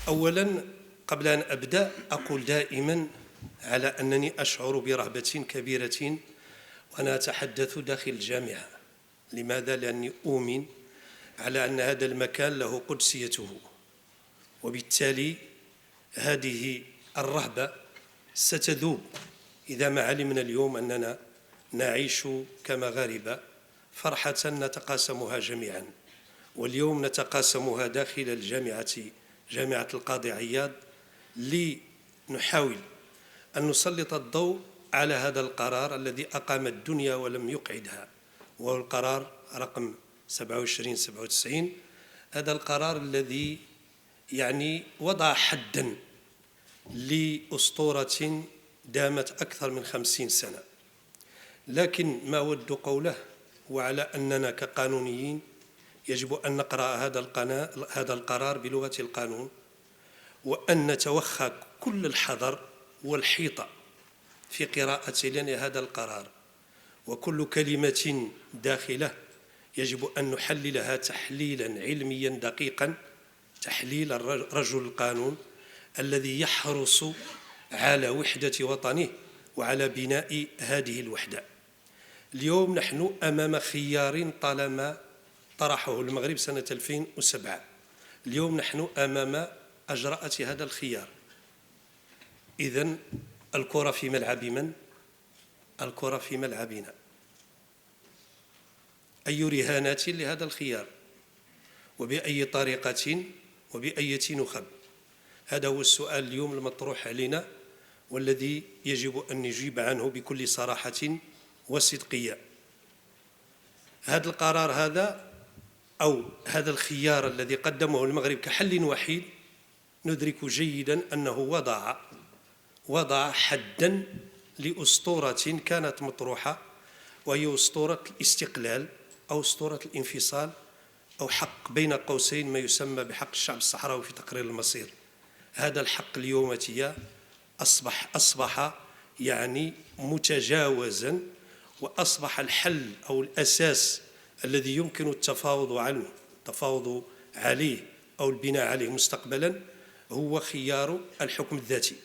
أولا، قبل أن أبدأ أقول دائما على أنني أشعر برهبة كبيرة وأنا أتحدث داخل الجامعة. لماذا؟ لأني أؤمن على أن هذا المكان له قدسيته، وبالتالي هذه الرهبة ستذوب إذا ما علمنا اليوم أننا نعيش كمغاربة فرحة نتقاسمها جميعا، واليوم نتقاسمها داخل الجامعة، جامعة القاضي عياض، لنحاول أن نسلط الضوء على هذا القرار الذي أقام الدنيا ولم يقعدها، وهو القرار رقم 2797. هذا القرار الذي وضع حدا لأسطورة دامت أكثر من 50 سنة. لكن ما أود قوله هو على أننا كقانونيين يجب أن نقرأ هذا القرار بلغة القانون، وأن نتوخى كل الحذر والحيطة في قراءة هذا القرار، وكل كلمة داخله يجب أن نحللها تحليلا علميا دقيقا، تحليل رجل القانون الذي يحرص على وحدة وطنه وعلى بناء هذه الوحدة. اليوم نحن أمام خيار طالما طرحه المغرب سنة 2007. اليوم نحن أمام أجراءة هذا الخيار. إذن الكرة في ملعب من؟ الكرة في ملعبنا. أي رهانات لهذا الخيار؟ وبأي طريقة وبأية نخب؟ هذا هو السؤال اليوم المطروح علينا، والذي يجب أن نجيب عنه بكل صراحة وصدقية. هذا القرار أو هذا الخيار الذي قدمه المغرب كحل وحيد، ندرك جيدا أنه وضع حدا لأسطورة كانت مطروحة، وهي أسطورة الاستقلال أو أسطورة الانفصال، أو حق بين قوسين ما يسمى بحق الشعب الصحراوي في تقرير المصير. هذا الحق اليوم أصبح متجاوزا، وأصبح الحل أو الأساس الذي يمكن التفاوض عليه أو البناء عليه مستقبلا هو خيار الحكم الذاتي.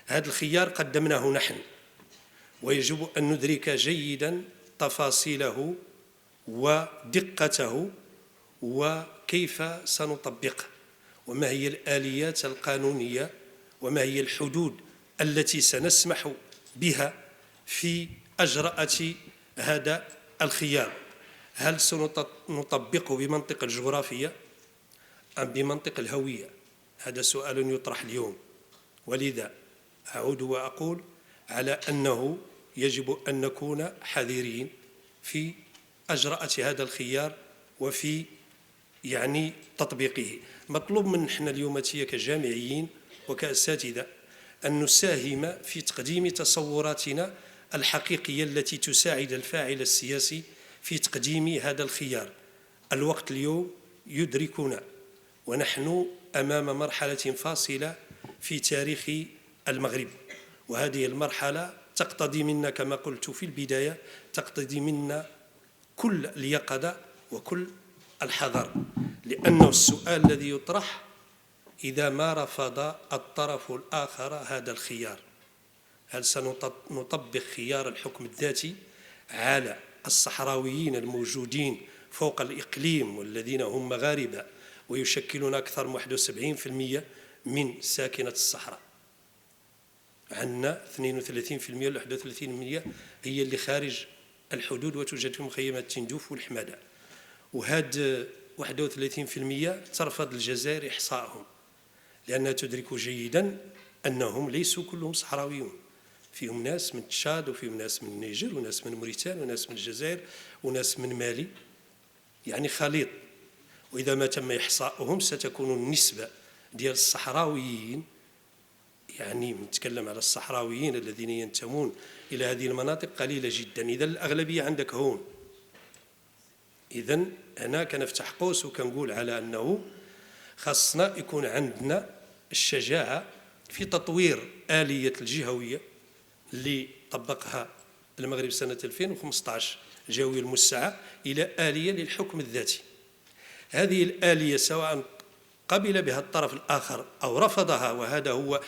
هذا الخيار قدمناه نحن، ويجب أن ندرك جيدا تفاصيله ودقته وكيف سنطبقه، وما هي الآليات القانونية، وما هي الحدود التي سنسمح بها في أجراءة هذا الخيار. هل سنطبقه بمنطق الجغرافية أم بمنطق الهوية؟ هذا سؤال يطرح اليوم. ولذا أعود وأقول على أنه يجب أن نكون حذرين في أجراءة هذا الخيار وفي تطبيقه. مطلوب من نحن اليوم كجامعيين وكأساتذة أن نساهم في تقديم تصوراتنا الحقيقية التي تساعد الفاعل السياسي في تقديم هذا الخيار. الوقت اليوم يدركنا، ونحن أمام مرحلة فاصلة في تاريخ المغرب، وهذه المرحلة تقتضي منا كما قلت في البداية، تقتضي منا كل اليقظة وكل الحذر، لأنه السؤال الذي يطرح: إذا ما رفض الطرف الآخر هذا الخيار، هل سنطبق خيار الحكم الذاتي على الصحراويين الموجودين فوق الإقليم والذين هم مغاربة ويشكلون أكثر من 71% من ساكنة الصحراء؟ عندنا 32% ولا 31% هي اللي خارج الحدود وتوجد في مخيمات تندوف والحمادة، وهاد 31% ترفض الجزائر إحصائهم، لأنها تدرك جيدا أنهم ليسوا كلهم صحراويون، فيهم ناس من تشاد وفيهم ناس من النيجر وناس من موريتانيا وناس من الجزائر وناس من مالي، خليط. وإذا ما تم إحصاؤهم ستكون النسبة ديال الصحراويين، نتكلم على الصحراويين الذين ينتمون إلى هذه المناطق، قليلة جدا. إذا الأغلبية عندك هون. إذن أنا كنفتح قوس وكنقول على أنه خاصنا يكون عندنا الشجاعة في تطوير آلية الجهوية اللي طبقها المغرب سنة 2015، الجهوية الموسعة، إلى آلية للحكم الذاتي. هذه الآلية سواء قبل بها الطرف الآخر أو رفضها، وهذا هو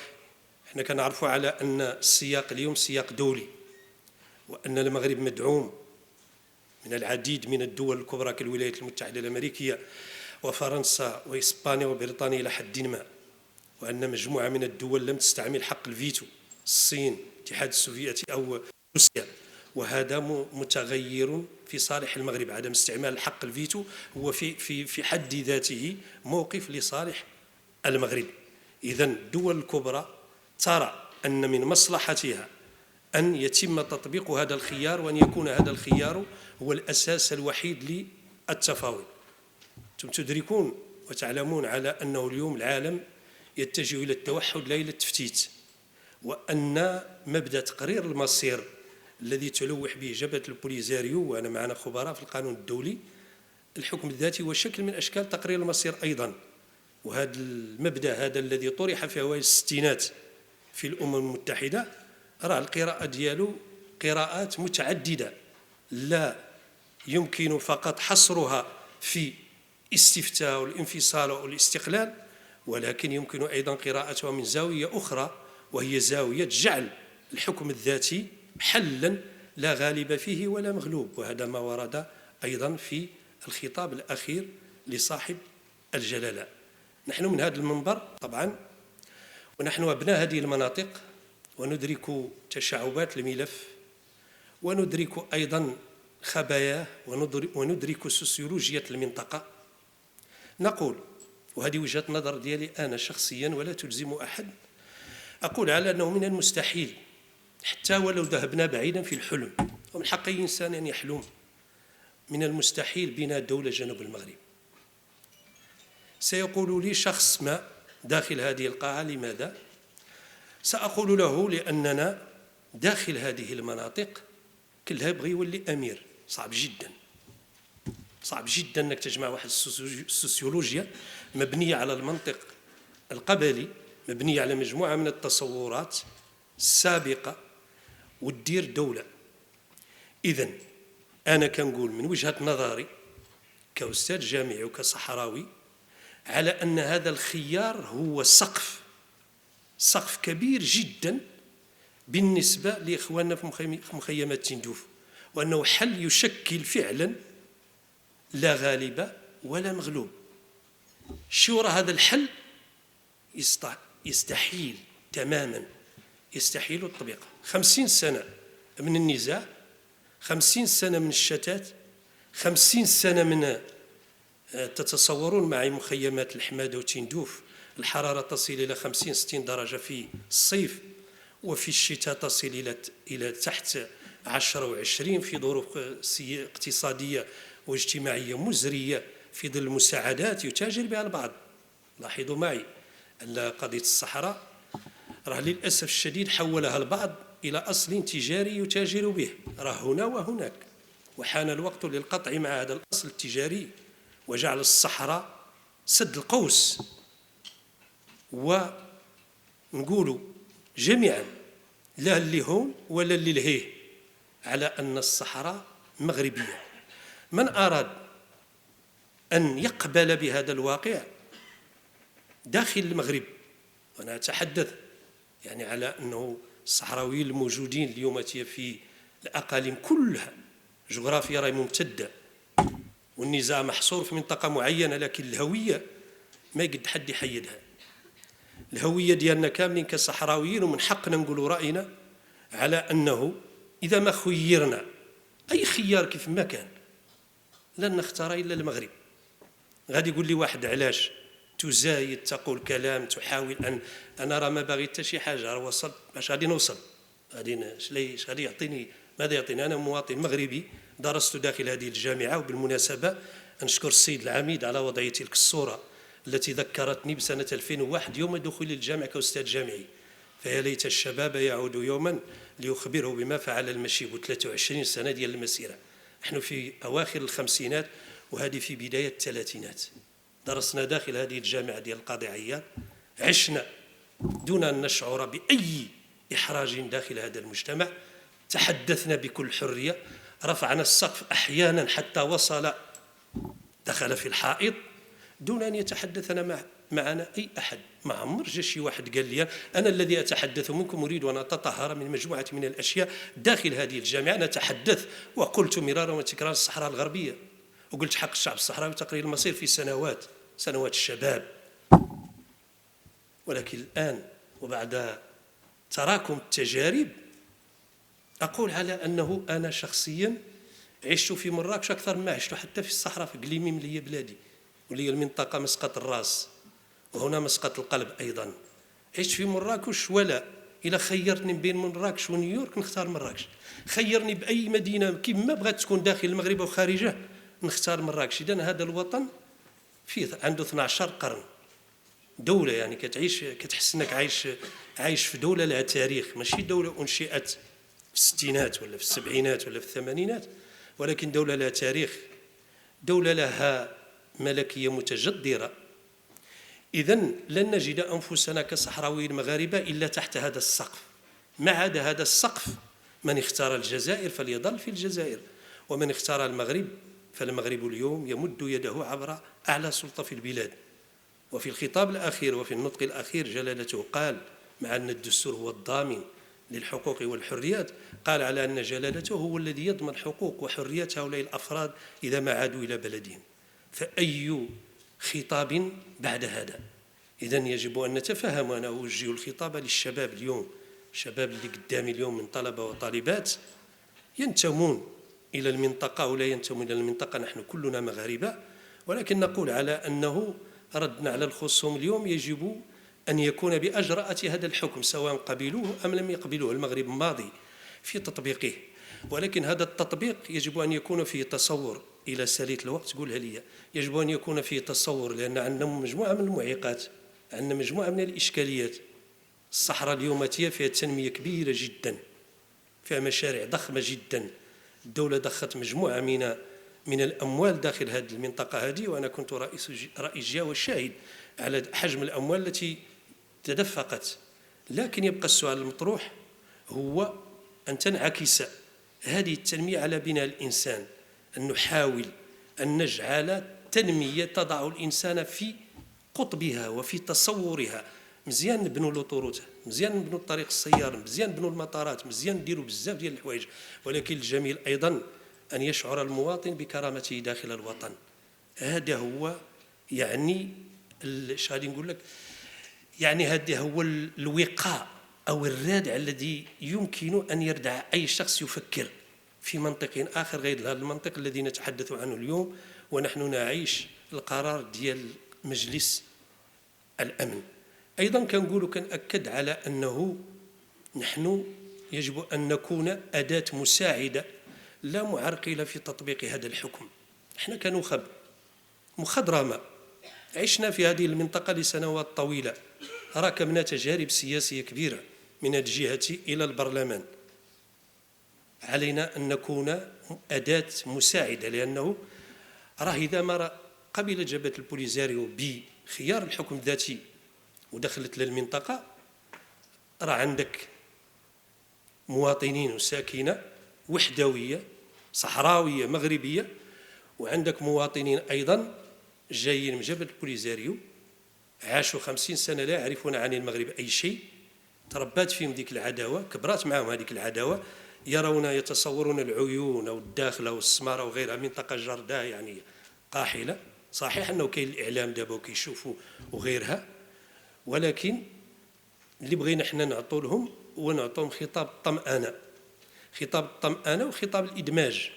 احنا كنعرفوا على أن السياق اليوم سياق دولي، وأن المغرب مدعوم من العديد من الدول الكبرى كالولايات المتحدة الأمريكية وفرنسا وإسبانيا وبريطانيا إلى حد ما، وأن مجموعة من الدول لم تستعمل حق الفيتو، الصين، الاتحاد السوفيتي أو روسيا، وهذا متغير في صالح المغرب. عدم استعمال الحق الفيتو هو في حد ذاته موقف لصالح المغرب. إذن الدول الكبرى ترى أن من مصلحتها أن يتم تطبيق هذا الخيار، وأن يكون هذا الخيار هو الأساس الوحيد للتفاوض. أنتم تدركون وتعلمون على أنه اليوم العالم يتجه إلى التوحد لا إلى التفتيت، وأن مبدأ تقرير المصير الذي تلوح به جبهة البوليزاريو، وأنا معنا خبراء في القانون الدولي، الحكم الذاتي هو شكل من أشكال تقرير المصير أيضا. وهذا المبدأ هذا الذي طرح في أوائل الستينات في الأمم المتحدة راه القراءة ديالو قراءات متعددة، لا يمكن فقط حصرها في استفتاء والانفصال والاستقلال، ولكن يمكن أيضا قراءتها من زاوية أخرى، وهي زاوية جعل الحكم الذاتي حلا لا غالب فيه ولا مغلوب. وهذا ما ورد أيضا في الخطاب الأخير لصاحب الجلالة. نحن من هذا المنبر طبعا، ونحن أبناء هذه المناطق، وندرك تشعبات الملف، وندرك أيضا خباياه، وندرك سوسيولوجية المنطقة، نقول، وهذه وجهة نظر ديالي أنا شخصيا ولا تلزم أحد، أقول على أنه من المستحيل حتى ولو ذهبنا بعيدا في الحلم، ومن حق أي إنسان أن يحلم، من المستحيل بناء دولة جنوب المغرب. سيقول لي شخص ما داخل هذه القاعة لماذا؟ سأقول له لأننا داخل هذه المناطق كلها يبغي يولي أمير. صعب جدا، صعب جدا أنك تجمع واحد السوسيولوجيا مبنية على المنطق القبلي، مبنية على مجموعة من التصورات السابقة، وتدير دولة. إذن أنا كنقول من وجهة نظري كأستاذ جامعي وكصحراوي على أن هذا الخيار هو سقف كبير جدا بالنسبة لإخواننا في مخيمات تندوف، وأنه حل يشكل فعلا لا غالب ولا مغلوب. شو وراء هذا الحل؟ يستحيل تماما، يستحيل التطبيق. 50 سنة من النزاع، 50 سنة من الشتات، 50 سنة من تتصورون معي مخيمات الحمادة وتندوف الحرارة تصل إلى 50-60 درجة في الصيف، وفي الشتاء تصل إلى تحت 10 و20 في ظروف اقتصادية واجتماعية مزرية، في ظل المساعدات يتاجر بها البعض. لاحظوا معي أن قضية الصحراء راه للأسف الشديد حولها البعض إلى أصل تجاري يتاجر به، راه هنا وهناك، وحان الوقت للقطع مع هذا الأصل التجاري وجعل الصحراء سد القوس. ونقولوا جميعا لا اللي هون ولا اللي لهيه على أن الصحراء مغربية. من أراد أن يقبل بهذا الواقع داخل المغرب، وأنا أتحدث يعني على أنه الصحراويين الموجودين اليوم في الأقاليم كلها، جغرافيا راهي ممتدة والنزاع محصور في منطقة معينة، لكن الهوية ما يقد حد يحيدها. الهوية ديالنا كاملين كصحراويين، ومن حقنا نقولوا رأينا على أنه إذا ما خيرنا أي خيار كيف ما كان لن نختار إلا المغرب. غادي يقول لي واحد علاش تزايد، تقول كلام، تحاول أن أنا راه ما باغي حتى شي حاجة، راه وصلت باش غادي نوصل، اش غادي يعطيني، ماذا يعطيني؟ أنا مواطن مغربي درست داخل هذه الجامعة، وبالمناسبة نشكر السيد العميد على وضع تلك الصورة التي ذكرتني بسنة 2001 يوم دخولي للجامعة كأستاذ جامعي. فيا ليت الشباب يعود يوما ليخبره بما فعل المشيب. 23 سنة ديال المسيرة، نحن في أواخر الخمسينات وهذه في بداية الثلاثينات، درسنا داخل هذه الجامعة ديال القاضي عياض، عشنا دون أن نشعر بأي إحراج داخل هذا المجتمع، تحدثنا بكل حرية، رفعنا السقف أحيانا حتى وصل دخل في الحائط، دون أن يتحدث معنا أي أحد. ما عمر جا شي واحد قال لي أنا الذي أتحدث منكم أريد أن أتطهر من مجموعة من الأشياء داخل هذه الجامعة. أنا أتحدث وقلت مرارا وتكرارا الصحراء الغربية، وقلت حق الشعب الصحراوي تقرير المصير في سنوات الشباب. ولكن الآن وبعد تراكم التجارب أقول على أنه أنا شخصيا عشت في مراكش أكثر مما عشت حتى في الصحراء في قليميم اللي هي بلادي واللي هي المنطقة مسقط الراس وهنا مسقط القلب أيضا. عشت في مراكش، ولا إلا خيرتني بين مراكش ونيويورك نختار مراكش. خيرني بأي مدينة كما بغات تكون داخل المغرب أو خارجه نختار مراكش. إذن هذا الوطن فيه عنده 12 قرن دولة، يعني كتحس أنك عايش في دولة لها تاريخ، ماشي دولة أنشئت في الستينات ولا في السبعينات ولا في الثمانينات، ولكن دولة لها تاريخ، دولة لها ملكية متجذرة. إذن لن نجد أنفسنا كصحراويين مغاربة إلا تحت هذا السقف. ما عدا هذا السقف من اختار الجزائر فليظل في الجزائر، ومن اختار المغرب فالمغرب اليوم يمد يده عبر أعلى سلطة في البلاد. وفي الخطاب الأخير وفي النطق الأخير جلالته قال مع أن الدستور هو الضامن للحقوق والحريات، قال على أن جلالته هو الذي يضمن حقوق وحريات هؤلاء الأفراد إذا ما عادوا إلى بلدهم. فأي خطاب بعد هذا؟ إذن يجب أن نتفهم. وأنا أوجه الخطاب للشباب اليوم، الشباب اللي قدامي اليوم من طلبة وطالبات ينتمون إلى المنطقة ولا ينتمون إلى المنطقة، نحن كلنا مغاربة، ولكن نقول على أنه ردنا على الخصوم اليوم يجب أن يكون بأجرأة هذا الحكم سواء قبلوه أم لم يقبلوه. المغرب ماضي في تطبيقه، ولكن هذا التطبيق يجب أن يكون فيه تصور. إلى ساليت الوقت قولها لي، يجب أن يكون فيه تصور، لأن عندنا مجموعة من المعيقات، عندنا مجموعة من الإشكاليات. الصحراء اليوم فيها تنمية كبيرة جدا، فيها مشاريع ضخمة جدا، الدولة ضخت مجموعة من الأموال داخل هذه المنطقة هذه، وأنا كنت رئيس جهة والشاهد على حجم الأموال التي تدفقت. لكن يبقى السؤال المطروح هو أن تنعكس هذه التنمية على بناء الإنسان، أن نحاول أن نجعل تنمية تضع الإنسان في قطبها وفي تصورها. مزيان نبنوا لوطوروت، مزيان نبنوا الطريق السيار، مزيان نبنوا المطارات، مزيان نديروا بزاف ديال الحوايج، ولكن الجميل أيضا أن يشعر المواطن بكرامته داخل الوطن. هذا هو يعني غادي نقول لك، يعني هذا هو الوقاء أو الرادع الذي يمكن أن يردع أي شخص يفكر في منطق آخر غير هذا المنطق الذي نتحدث عنه اليوم، ونحن نعيش القرار ديال مجلس الأمن. أيضا كنقول كنأكد على أنه نحن يجب أن نكون أداة مساعدة لا معرقلة في تطبيق هذا الحكم. نحن كنخب مخضرمة عشنا في هذه المنطقة لسنوات طويلة، راكمنا تجارب سياسية كبيرة من الجهة إلى البرلمان. علينا أن نكون أداة مساعدة، لأنه راه إذا ما قبل جبهة البوليزاريو بخيار الحكم الذاتي ودخلت للمنطقة، راه عندك مواطنين وساكنة وحدوية صحراوية مغربية، وعندك مواطنين أيضا جايين من جبهة البوليزاريو عاشوا 50 سنة لا يعرفون عن المغرب أي شيء، تربات فيهم ذيك العداوة، كبرات معهم هذيك العداوة، يرون يتصورون العيون أو الداخل أو السمارة أو غيرها منطقة جرداء يعني قاحلة. صحيح أنه كاين الإعلام دابا وكيشوفوا وغيرها، ولكن اللي بغينا احنا نعطوا لهم ونعطوهم خطاب الطمأنة، خطاب الطمأنة وخطاب الإدماج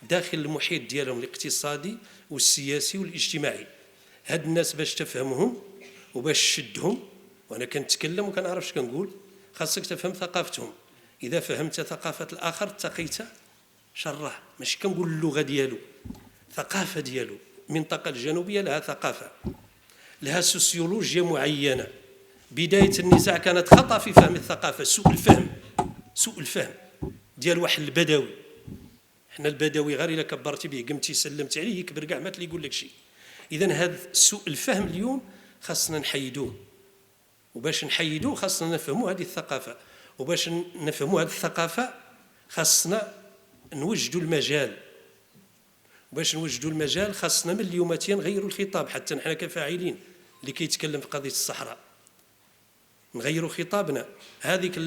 داخل المحيط ديالهم الاقتصادي والسياسي والاجتماعي. هاد الناس باش تفهمهم وباش تشدهم، وانا كنتكلم وكنعرف اش كنقول، خاصك تفهم ثقافتهم. اذا فهمت ثقافه الاخر اتقيت شره. ماشي كنقول اللغه ديالو، ثقافه ديالو. المنطقه الجنوبيه لها ثقافه، لها سوسيولوجيا معينه. بدايه النزاع كانت خطا في فهم الثقافه، سوء الفهم ديال واحد البدوي. احنا البدوي غير الا كبرتي به قمتي سلمتي عليه يكبر كاع ما تلي يقول لك شيء. اذا هذا سوء الفهم اليوم خاصنا نحيدوه، وباش نحيدوه خاصنا نفهموا هذه الثقافه، وباش نفهموا هذه الثقافه خاصنا نوجدوا المجال باش نوجدوا المجال خاصنا من اليوماتيه نغيروا الخطاب حتى نحن كفاعلين اللي كيتكلم في قضيه الصحراء، نغيروا خطابنا. هذيك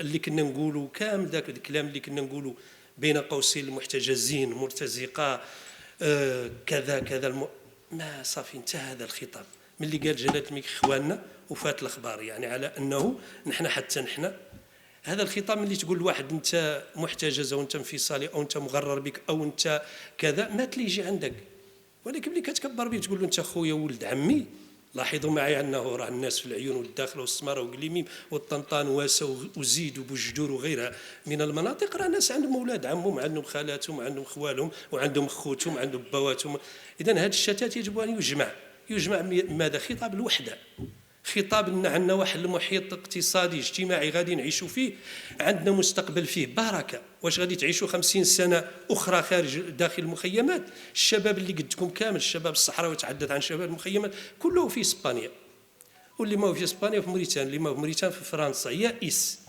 اللي كنا نقولوا كامل ذاك الكلام اللي كنا نقولوا بين قوسين المحتجزين مرتزقه كذا كذا ما صافي انتهى هذا الخطاب من اللي قال جلاله الملك اخواننا وفات الاخبار، يعني على انه نحن حتى نحن هذا الخطاب اللي تقول لواحد انت محتجز او انت انفصالي او انت مغرر بك او انت كذا ما تليجي عندك، ولكن ملي كتكبر به تقول له انت خويا ولد عمي. لاحظوا معي انه راه الناس في العيون والداخله والسماره وقليميم والطنطان واسا وزيد وبوجدور وغيرها من المناطق راه ناس عندهم اولاد عمهم وعندهم خالاتهم وعندهم خوالهم وعندهم خوتهم وعندهم بواتهم. اذا هذا الشتات يجب ان يجمع ماذا؟ خطاب الوحده، خطاب ان عندنا واحد المحيط اقتصادي اجتماعي غادي نعيشوا فيه، عندنا مستقبل فيه بركه. واش غادي تعيشوا 50 سنه اخرى خارج داخل المخيمات؟ الشباب اللي قدكم كامل الشباب الصحراوي، يتحدث عن شباب المخيمات كله في اسبانيا، واللي ما هو في اسبانيا في موريتان، اللي ما هو في موريتان في فرنسا يائس.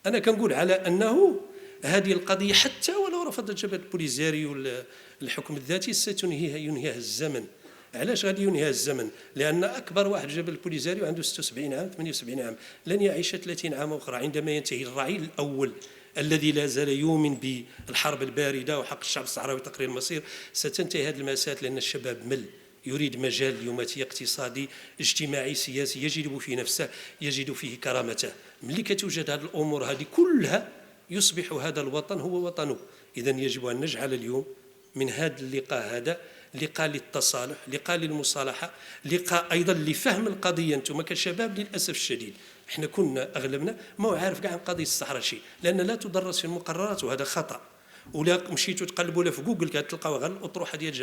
انا كنقول على انه هذه القضيه حتى ولو رفضت جبهه البوليزاريو الحكم الذاتي ينهيها الزمن. علاش غادي ينهي الزمن؟ لان اكبر واحد جبل البوليزاريو عنده 76 عام 78 عام، لن يعيش 30 عام اخرى عندما ينتهي الرعيل الاول الذي لا زال يؤمن بالحرب البارده وحق الشعب الصحراوي تقرير المصير. ستنتهي هذه المسائل لان الشباب مل، يريد مجال اليوماتي اقتصادي اجتماعي سياسي يجد فيه نفسه، يجد فيه كرامته. ملي كتوجد هذه الامور هذه كلها يصبح هذا الوطن هو وطنه. اذا يجب ان نجعل اليوم من هذا اللقاء هذا لقاء للتصالح، لقاء للمصالحه، لقاء ايضا لفهم القضيه. انتم كشباب للاسف الشديد احنا كنا اغلبنا ما هو عارف كاع عن قضيه الصحراء شيء، لان لا تدرس في المقررات وهذا خطا. ولا مشيتوا تقلبوا في جوجل كتلقاو غير الاطروحه ديال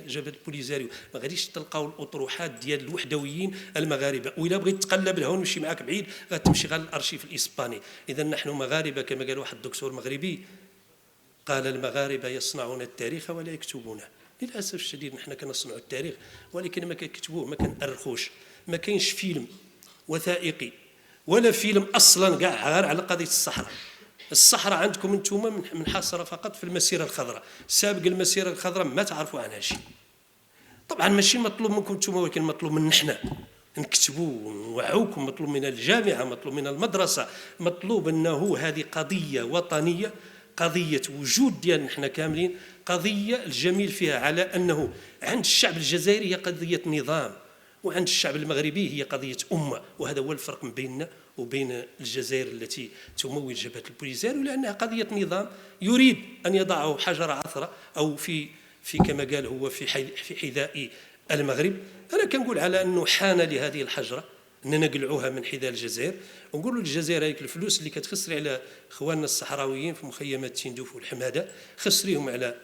جبهه البوليزاريو، ما غاديش تلقاو الاطروحات ديال الوحدويين المغاربه. وإلا بغيت تقلب لهون نمشي معاك بعيد غتمشي غير للارشيف الاسباني. اذا نحن مغاربه كما قال واحد الدكتور مغربي قال المغاربه يصنعون التاريخ ولا يكتبونه. للاسف الشديد نحن كنصنعوا التاريخ ولكن ما كنكتبوه، ما كنأرخوش، ما كاينش فيلم وثائقي ولا فيلم اصلا كاع غير على قضيه الصحراء. الصحراء عندكم انتم منحصره فقط في المسيره الخضراء، سابق المسيره الخضراء ما تعرفوا عنها شيء. طبعا ماشي مطلوب منكم انتم ولكن مطلوب من نحن نكتبوا ونوعوكم، مطلوب من الجامعه، مطلوب من المدرسه، مطلوب انه هذه قضيه وطنيه، قضيه وجود ديالنا نحن كاملين. قضيه الجميل فيها على انه عند الشعب الجزائري هي قضيه نظام، وعند الشعب المغربي هي قضيه امه. وهذا هو الفرق بيننا وبين الجزائر التي تمول جبهه البوليزاريو، لانها قضيه نظام يريد ان يضعه حجر عثره او في كما قال هو في حذاء المغرب. انا كنقول على انه حان لهذه الحجره اننا نقلعوها من حذاء الجزائر ونقولوا للجزائر هذيك الفلوس اللي كتخسري على اخواننا الصحراويين في مخيمات تندوف والحماده خسريهم على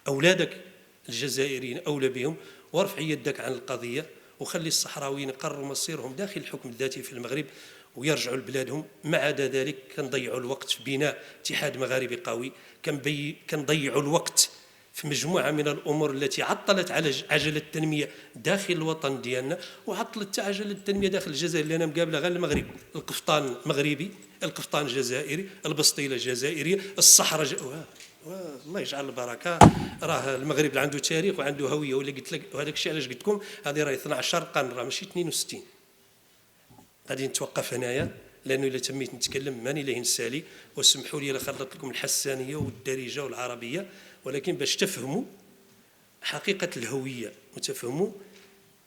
اولادك الجزائريين اولى بهم، وارفع يدك عن القضيه وخلي الصحراويين يقرروا مصيرهم داخل الحكم الذاتي في المغرب ويرجعوا لبلادهم. ما عدا ذلك كنضيعوا الوقت في بناء اتحاد مغاربي قوي، كنضيعوا الوقت في مجموعه من الامور التي عطلت على عجله التنميه داخل الوطن ديالنا وعطلت عجله التنميه داخل الجزائر، لان مقابله غير المغرب، القفطان مغربي، القفطان جزائري، البسطيله جزائريه، الصحراء الله يجعل البركه. راه المغرب اللي عنده تاريخ وعنده هويه، ولا قلت لك وهذاك الشيء علاش قلت لكم هذه راه 12 قرن، راه ماشي 62. غادي نتوقف هنايا لانه الا تميت نتكلم ماني لا نسالي، واسمحوا لي الا خلطت لكم الحسانيه والدارجه والعربيه، ولكن باش تفهموا حقيقه الهويه وتفهموا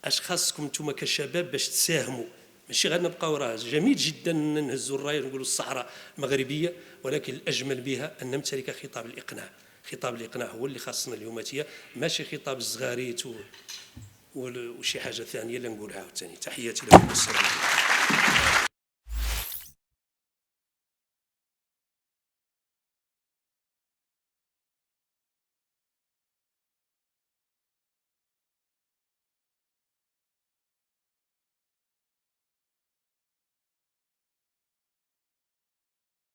اش خاصكم انتم كشباب باش تساهموا. ماشي غير نبقاو راه جميل جدا نهزوا الرايه ونقولوا الصحراء مغربيه، ولكن الاجمل بها ان نمتلك خطاب الاقناع. خطاب الاقناع هو اللي خاصنا اليوماتيه، ماشي خطاب الزغاريت وشي حاجه ثانيه اللي نقولها عاوتاني. تحياتي لكم والسلام.